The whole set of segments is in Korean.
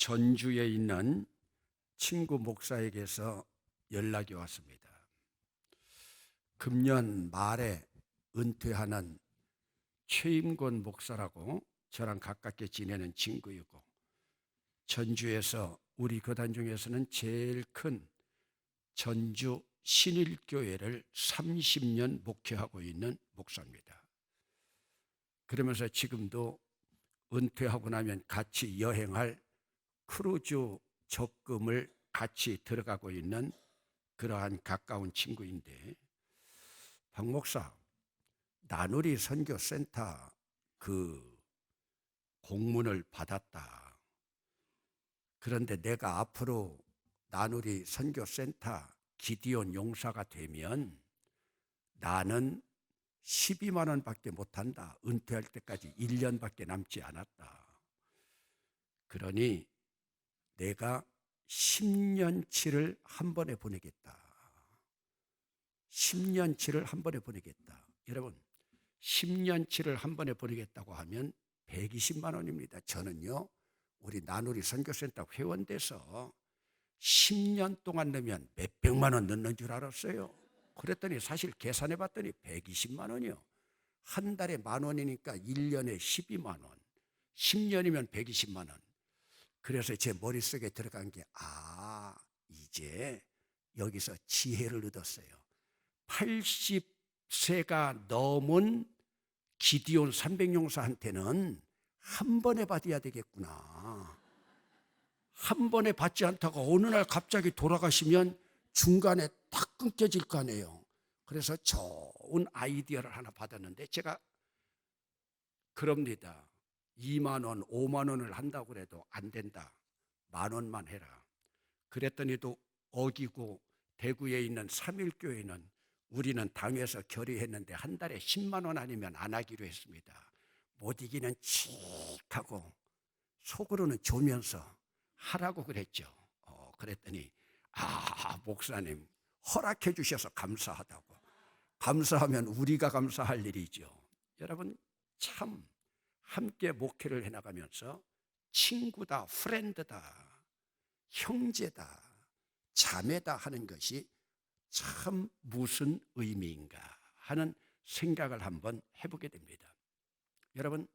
전주에 있는 친구 목사에게서 연락이 왔습니다. 금년 말에 은퇴하는 최임권 목사라고 저랑 가깝게 지내는 친구이고, 전주에서 우리 교단 중에서는 제일 큰 전주 신일교회를 30년 목회하고 있는 목사입니다. 그러면서 지금도 은퇴하고 나면 같이 여행할 크루즈 적금을 같이 들어가고 있는 그러한 가까운 친구인데, 박 목사, 나누리 선교센터 그 공문을 받았다. 그런데 내가 앞으로 나누리 선교센터 기디온 용사가 되면 나는 12만 원밖에 못한다. 은퇴할 때까지 1년밖에 남지 않았다. 그러니 내가 10년치를 한 번에 보내겠다. 10년치를 한 번에 보내겠다. 여러분, 10년치를 한 번에 보내겠다고 하면 120만 원입니다. 저는요, 우리 나누리 선교센터 회원 돼서 10년 동안 넣으면 몇백만 원 넣는 줄 알았어요. 그랬더니 사실 계산해 봤더니 120만 원이요. 한 달에 10,000원이니까 1년에 12만 원. 10년이면 120만 원. 그래서 제 머릿속에 들어간 게, 이제 여기서 지혜를 얻었어요. 80세가 넘은 기디온 300용사한테는 한 번에 받아야 되겠구나. 한 번에 받지 않다가 어느 날 갑자기 돌아가시면 중간에 탁 끊겨질 거 아니에요. 그래서 좋은 아이디어를 하나 받았는데, 제가 그럽니다. 2만 원, 5만 원을 한다고 그래도 안 된다. 10,000원만 해라. 그랬더니도 어기고, 대구에 있는 삼일교회는 우리는 당에서 결의했는데 한 달에 10만 원 아니면 안 하기로 했습니다. 못 이기는 칙하고 속으로는 조면서 하라고 그랬죠. 그랬더니 목사님 허락해 주셔서 감사하다고. 감사하면 우리가 감사할 일이죠. 여러분, 참 함께 목회를 해나가면서 친구다, 프렌드다, 형제다, 자매다 하는 것이 참 무슨 의미인가 하는 생각을 한번 해보게 됩니다. 여러분,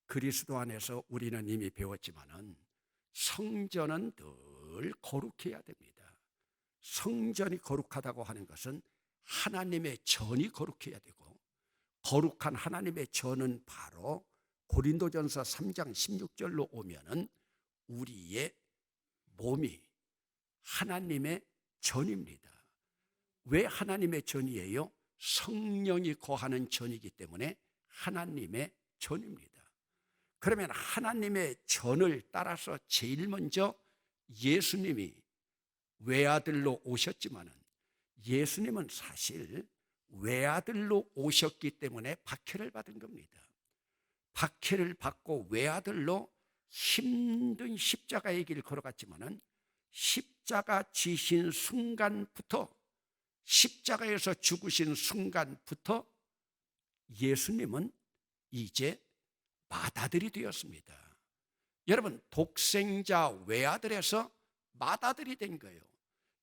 그리스도 안에서 우리는 이미 배웠지만은 성전은 늘 거룩해야 됩니다. 성전이 거룩하다고 하는 것은 하나님의 전이 거룩해야 되고, 거룩한 하나님의 전은 바로 고린도전서 3장 16절로 오면은 우리의 몸이 하나님의 전입니다. 왜 하나님의 전이에요? 성령이 거하는 전이기 때문에 하나님의 전입니다. 그러면 하나님의 전을 따라서 제일 먼저 예수님이 외아들로 오셨지만은, 예수님은 사실 외아들로 오셨기 때문에 박해를 받은 겁니다. 박해를 받고 외아들로 힘든 십자가의 길 걸어갔지만은, 십자가 지신 순간부터, 십자가에서 죽으신 순간부터 예수님은 이제 맏아들이 되었습니다. 여러분, 독생자 외아들에서 맏아들이 된 거예요.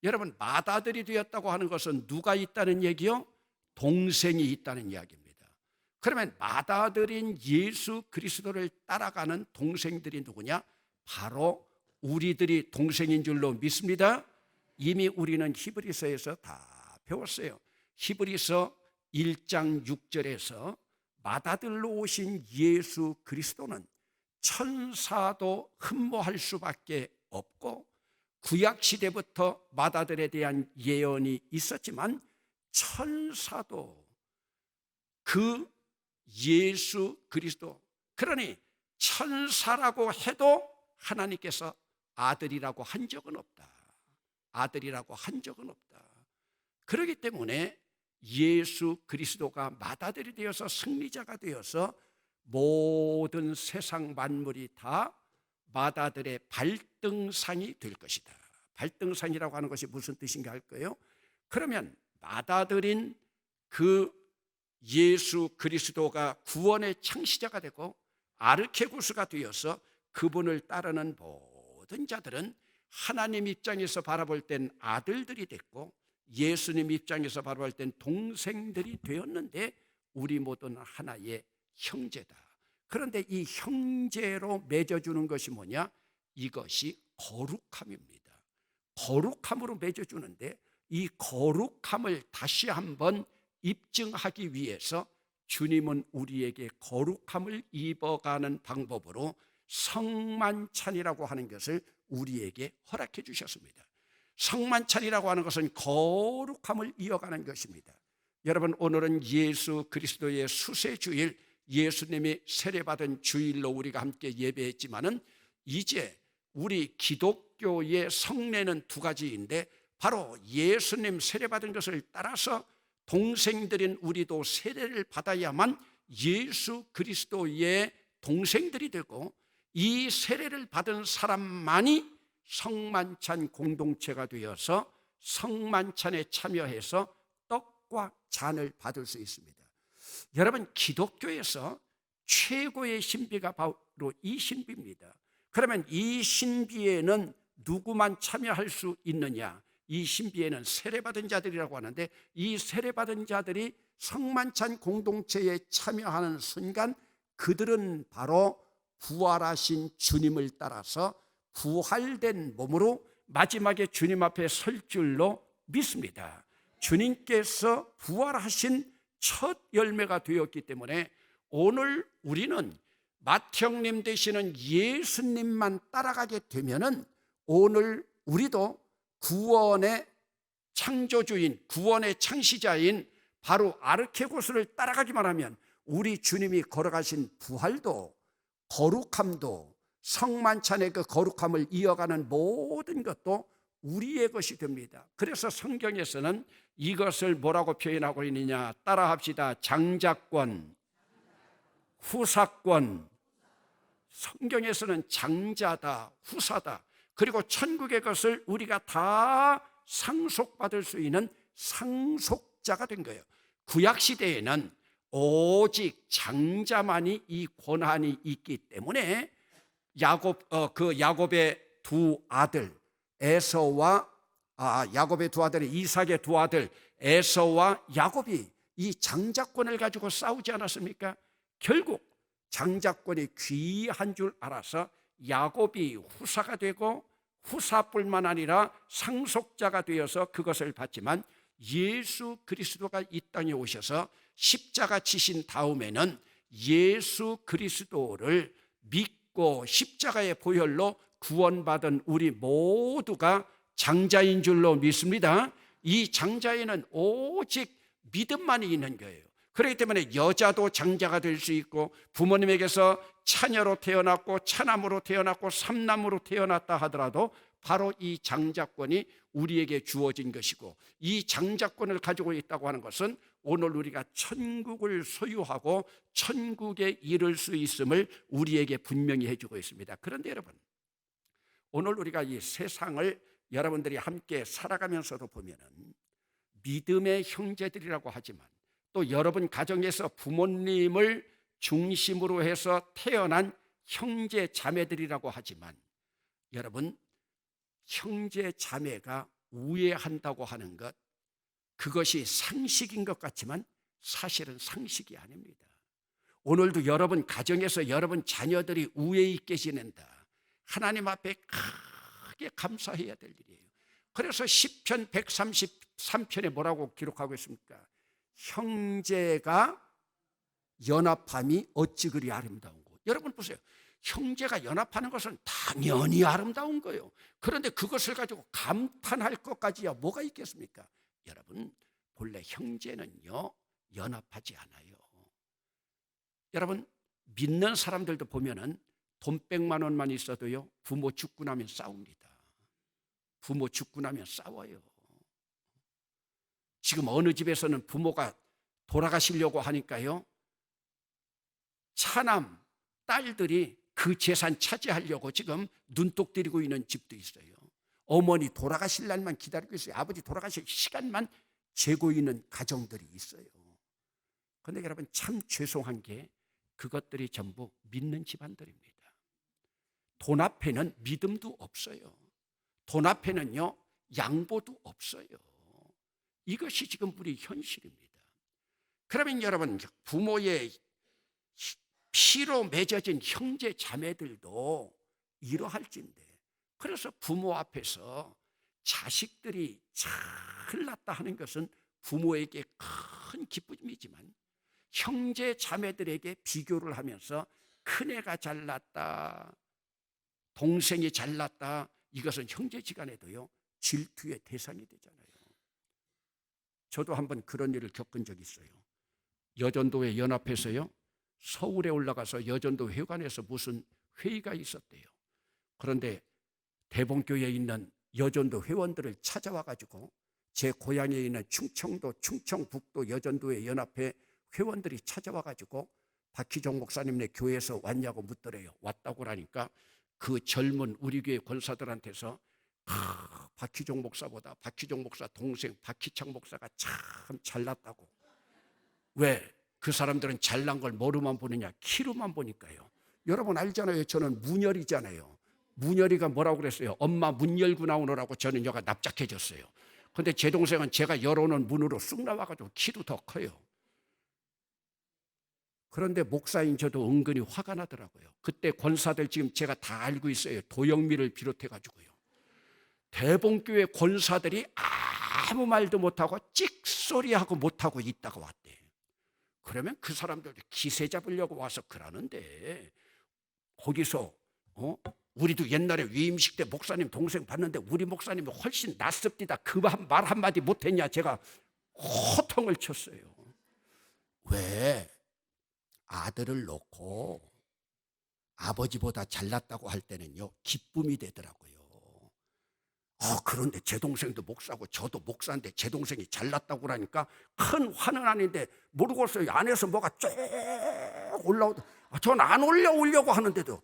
여러분, 맏아들이 되었다고 하는 것은 누가 있다는 얘기요? 동생이 있다는 이야기입니다. 그러면 맏아들인 예수 그리스도를 따라가는 동생들이 누구냐? 바로 우리들이 동생인 줄로 믿습니다. 이미 우리는 히브리서에서 다 배웠어요. 히브리서 1장 6절에서 맏아들로 오신 예수 그리스도는 천사도 흠모할 수밖에 없고, 구약시대부터 맏아들에 대한 예언이 있었지만 천사도 그 예수 그리스도, 그러니 천사라고 해도 하나님께서 아들이라고 한 적은 없다. 아들이라고 한 적은 없다. 그렇기 때문에 예수 그리스도가 맏아들이 되어서 승리자가 되어서 모든 세상 만물이 다 맏아들의 발등상이 될 것이다. 발등상이라고 하는 것이 무슨 뜻인가 할 거예요? 그러면 맏아들인 그 예수 그리스도가 구원의 창시자가 되고 아르케구스가 되어서 그분을 따르는 모든 자들은 하나님 입장에서 바라볼 땐 아들들이 됐고 예수님 입장에서 바라볼 땐 동생들이 되었는데 우리 모두는 하나의 형제다. 그런데 이 형제로 맺어주는 것이 뭐냐? 이것이 거룩함입니다. 거룩함으로 맺어주는데 이 거룩함을 다시 한번 입증하기 위해서 주님은 우리에게 거룩함을 입어가는 방법으로 성만찬이라고 하는 것을 우리에게 허락해 주셨습니다. 성만찬이라고 하는 것은 거룩함을 이어가는 것입니다. 여러분, 오늘은 예수 그리스도의 수세주일, 예수님이 세례받은 주일로 우리가 함께 예배했지만은 이제 우리 기독교의 성례는 두 가지인데 바로 예수님 세례받은 것을 따라서 동생들인 우리도 세례를 받아야만 예수 그리스도의 동생들이 되고 이 세례를 받은 사람만이 성만찬 공동체가 되어서 성만찬에 참여해서 떡과 잔을 받을 수 있습니다. 여러분, 기독교에서 최고의 신비가 바로 이 신비입니다. 그러면 이 신비에는 누구만 참여할 수 있느냐? 이 신비에는 세례받은 자들이라고 하는데 이 세례받은 자들이 성만찬 공동체에 참여하는 순간 그들은 바로 부활하신 주님을 따라서 부활된 몸으로 마지막에 주님 앞에 설 줄로 믿습니다. 주님께서 부활하신 첫 열매가 되었기 때문에 오늘 우리는 맏형님 되시는 예수님만 따라가게 되면은 오늘 우리도 구원의 창조주인, 구원의 창시자인 바로 아르케고스를 따라가기만 하면 우리 주님이 걸어가신 부활도 거룩함도 성만찬의 그 거룩함을 이어가는 모든 것도 우리의 것이 됩니다. 그래서 성경에서는 이것을 뭐라고 표현하고 있느냐? 따라합시다. 장자권, 후사권. 성경에서는 장자다, 후사다. 그리고 천국의 것을 우리가 다 상속받을 수 있는 상속자가 된 거예요. 구약시대에는 오직 장자만이 이 권한이 있기 때문에 야곱의 두 아들 야곱의 두 아들이 이삭의 두 아들 에서와 야곱이 이 장자권을 가지고 싸우지 않았습니까? 결국 장자권이 귀한 줄 알아서 야곱이 후사가 되고 후사뿐만 아니라 상속자가 되어서 그것을 받지만 예수 그리스도가 이 땅에 오셔서 십자가 지신 다음에는 예수 그리스도를 믿고 십자가의 보혈로 구원받은 우리 모두가 장자인 줄로 믿습니다. 이 장자에는 오직 믿음만이 있는 거예요. 그렇기 때문에 여자도 장자가 될 수 있고 부모님에게서 차녀로 태어났고 차남으로 태어났고 삼남으로 태어났다 하더라도 바로 이 장자권이 우리에게 주어진 것이고 이 장자권을 가지고 있다고 하는 것은 오늘 우리가 천국을 소유하고 천국에 이를 수 있음을 우리에게 분명히 해주고 있습니다. 그런데 여러분, 오늘 우리가 이 세상을 여러분들이 함께 살아가면서도 보면은 믿음의 형제들이라고 하지만 또 여러분 가정에서 부모님을 중심으로 해서 태어난 형제 자매들이라고 하지만 여러분, 형제 자매가 우애한다고 하는 것, 그것이 상식인 것 같지만 사실은 상식이 아닙니다. 오늘도 여러분 가정에서 여러분 자녀들이 우애 있게 지낸다, 하나님 앞에 크게 감사해야 될 일이에요. 그래서 시편 133편에 뭐라고 기록하고 있습니까? 형제가 연합함이 어찌 그리 아름다운 거. 여러분 보세요. 형제가 연합하는 것은 당연히 아름다운 거예요. 그런데 그것을 가지고 감탄할 것까지야 뭐가 있겠습니까? 여러분, 본래 형제는요 연합하지 않아요. 여러분, 믿는 사람들도 보면은 돈 100만 원만 있어도요 부모 죽고 나면 싸웁니다. 부모 죽고 나면 싸워요. 지금 어느 집에서는 부모가 돌아가시려고 하니까요 차남 딸들이 그 재산 차지하려고 지금 눈독 들이고 있는 집도 있어요. 어머니 돌아가실 날만 기다리고 있어요. 아버지 돌아가실 시간만 재고 있는 가정들이 있어요. 그런데 여러분, 참 죄송한 게 그것들이 전부 믿는 집안들입니다. 돈 앞에는 믿음도 없어요. 돈 앞에는요, 양보도 없어요. 이것이 지금 우리 현실입니다. 그러면 여러분, 부모의 피로 맺어진 형제 자매들도 이러할진데, 그래서 부모 앞에서 자식들이 잘났다 하는 것은 부모에게 큰 기쁨이지만, 형제 자매들에게 비교를 하면서 큰애가 잘났다, 동생이 잘났다, 이것은 형제지간에도요 질투의 대상이 되잖아요. 저도 한번 그런 일을 겪은 적이 있어요. 여전도회 연합해서요, 서울에 올라가서 여전도 회관에서 무슨 회의가 있었대요. 그런데 대봉교회에 있는 여전도 회원들을 찾아와 가지고 제 고향에 있는 충청도 충청북도 여전도회 연합회 회원들이 찾아와 가지고 박희종 목사님네 교회에서 왔냐고 묻더래요. 왔다고 그러니까 그 젊은 우리 교회 권사들한테서 박희종 목사보다 박희종 목사 동생 박희창 목사가 참 잘났다고. 왜? 그 사람들은 잘난 걸 뭐로만 보느냐? 키로만 보니까요. 여러분 알잖아요. 저는 문열이잖아요. 문열이가 뭐라고 그랬어요? 엄마 문 열고 나오느라고 저는 여가 납작해졌어요. 근데 제 동생은 제가 열어놓은 문으로 쑥 나와가지고 키도 더 커요. 그런데 목사인 저도 은근히 화가 나더라고요. 그때 권사들 지금 제가 다 알고 있어요. 도영미를 비롯해가지고요. 대봉교회 권사들이 아무 말도 못하고 찍소리하고 못하고 있다가 왔대. 그러면 그 사람들 기세 잡으려고 와서 그러는데, 거기서 우리도 옛날에 위임식 때 목사님 동생 봤는데 우리 목사님이 훨씬 낫습니다. 그 말 한마디 못했냐? 제가 호통을 쳤어요. 왜? 아들을 놓고 아버지보다 잘났다고 할 때는요 기쁨이 되더라고요. 그런데 제 동생도 목사고 저도 목사인데 제 동생이 잘났다고 그러니까 큰 화는 아닌데 모르겠어요. 안에서 뭐가 쭉 올라오다. 전 안 올려오려고 하는데도.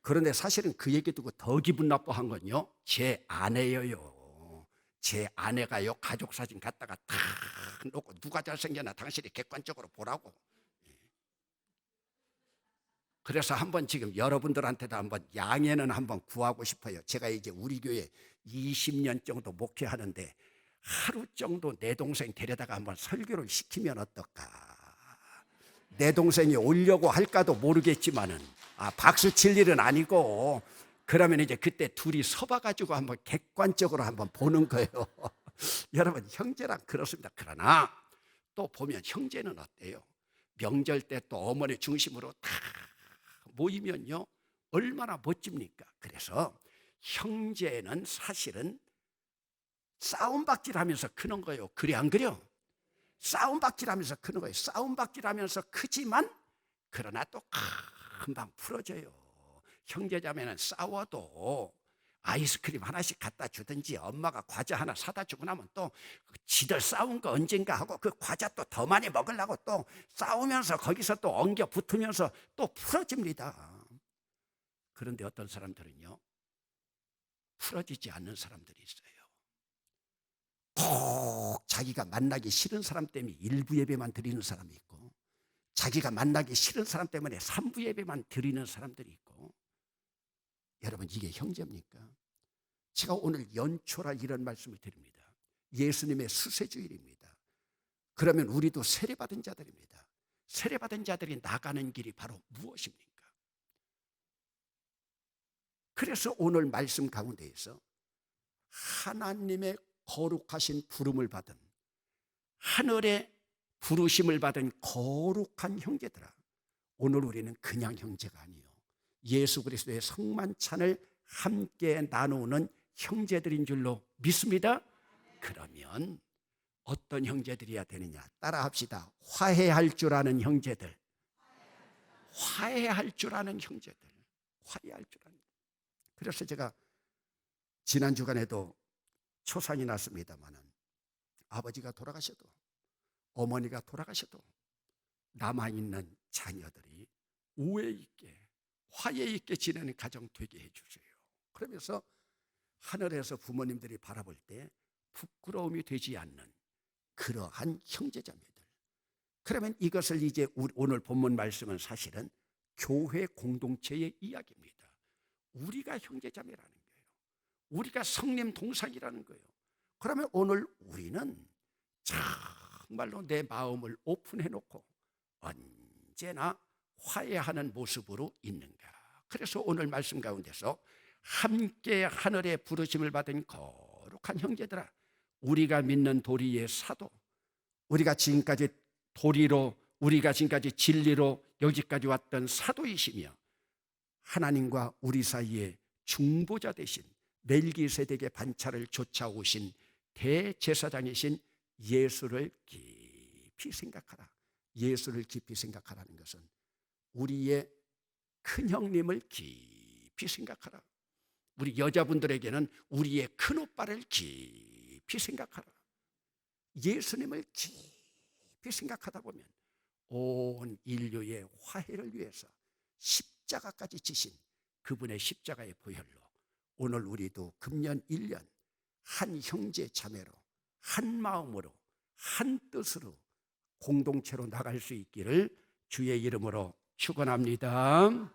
그런데 사실은 그 얘기 듣고 더 기분 나빠한 건요, 제 아내예요. 제 아내가요 가족 사진 갖다가 탁 놓고 누가 잘생겼나 당신이 객관적으로 보라고. 그래서 한번 지금 여러분들한테도 한번 양해는 한번 구하고 싶어요. 제가 이제 우리 교회 20년 정도 목회하는데 하루 정도 내 동생 데려다가 한번 설교를 시키면 어떨까? 내 동생이 오려고 할까도 모르겠지만은 박수 칠 일은 아니고, 그러면 이제 그때 둘이 서봐가지고 한번 객관적으로 한번 보는 거예요. 여러분 형제란 그렇습니다. 그러나 또 보면 형제는 어때요? 명절 때 또 어머니 중심으로 다 모이면요 얼마나 멋집니까? 그래서 형제는 사실은 싸움박질하면서 크는 거예요. 그래 안 그래요? 싸움박질하면서 크는 거예요. 싸움박질하면서 크지만 그러나 또 금방 풀어져요. 형제자매는 싸워도 아이스크림 하나씩 갖다 주든지 엄마가 과자 하나 사다 주고 나면 또 지들 싸운 거 언젠가 하고 그 과자 또 더 많이 먹으려고 또 싸우면서 거기서 또 엉겨 붙으면서 또 풀어집니다. 그런데 어떤 사람들은요 풀어지지 않는 사람들이 있어요. 꼭 자기가 만나기 싫은 사람 때문에 일부 예배만 드리는 사람이 있고, 자기가 만나기 싫은 사람 때문에 3부 예배만 드리는 사람들이 있고. 여러분 이게 형제입니까? 제가 오늘 연초라 이런 말씀을 드립니다. 예수님의 수세주일입니다. 그러면 우리도 세례받은 자들입니다. 세례받은 자들이 나가는 길이 바로 무엇입니까? 그래서 오늘 말씀 가운데에서 하나님의 거룩하신 부름을 받은, 하늘의 부르심을 받은 거룩한 형제들아, 오늘 우리는 그냥 형제가 아니에요. 예수 그리스도의 성만찬을 함께 나누는 형제들인 줄로 믿습니다. 그러면 어떤 형제들이야 되느냐? 따라합시다. 화해할 줄 아는 형제들. 화해할 줄 아는 형제들. 화해할 줄 아는. 그래서 제가 지난 주간에도 초상이 났습니다마는, 아버지가 돌아가셔도 어머니가 돌아가셔도 남아있는 자녀들이 우애 있게 화해 있게 지내는 가정 되게 해주세요. 그러면서 하늘에서 부모님들이 바라볼 때 부끄러움이 되지 않는 그러한 형제자매들. 그러면 이것을 이제 오늘 본문 말씀은 사실은 교회 공동체의 이야기입니다. 우리가 형제자매라는 거예요. 우리가 성님 동상이라는 거예요. 그러면 오늘 우리는 정말로 내 마음을 오픈해 놓고 언제나 화해하는 모습으로 있는가. 그래서 오늘 말씀 가운데서 함께 하늘의 부르심을 받은 거룩한 형제들아, 우리가 믿는 도리의 사도, 우리가 지금까지 도리로, 우리가 지금까지 진리로 여기까지 왔던 사도이시며 하나님과 우리 사이에 중보자 되신 멜기세덱의 반차를 쫓아오신 대제사장이신 예수를 깊이 생각하라. 예수를 깊이 생각하라는 것은 우리의 큰 형님을 깊이 생각하라. 우리 여자분들에게는 우리의 큰 오빠를 깊이 생각하라. 예수님을 깊이 생각하다 보면 온 인류의 화해를 위해서 십자가까지 지신 그분의 십자가의 보혈로 오늘 우리도 금년 1년 한 형제 자매로, 한 마음으로, 한 뜻으로 공동체로 나갈 수 있기를 주의 이름으로 축원합니다.